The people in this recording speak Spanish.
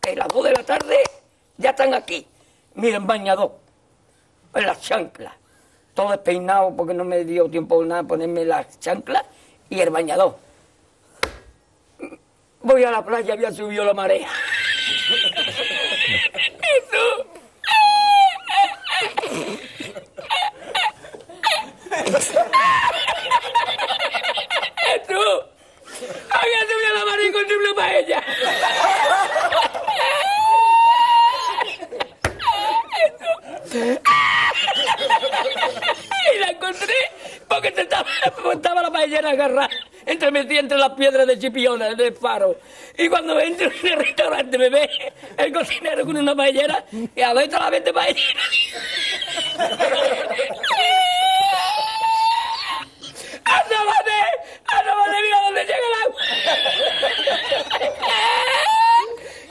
que las 2 de la tarde ya están aquí. Miren, bañador, en las chanclas, todo despeinado porque no me dio tiempo nada ponerme las chanclas y el bañador. Voy a la playa, había subido la marea. Jesús. Jesús. Había subido la marea y encontré una paella. Y la encontré porque estaba la paellera agarrada metida entre las piedras de Chipiona del faro. Y cuando entro en el restaurante me ve el cocinero con una paellera y a ver toda la vez de paellera.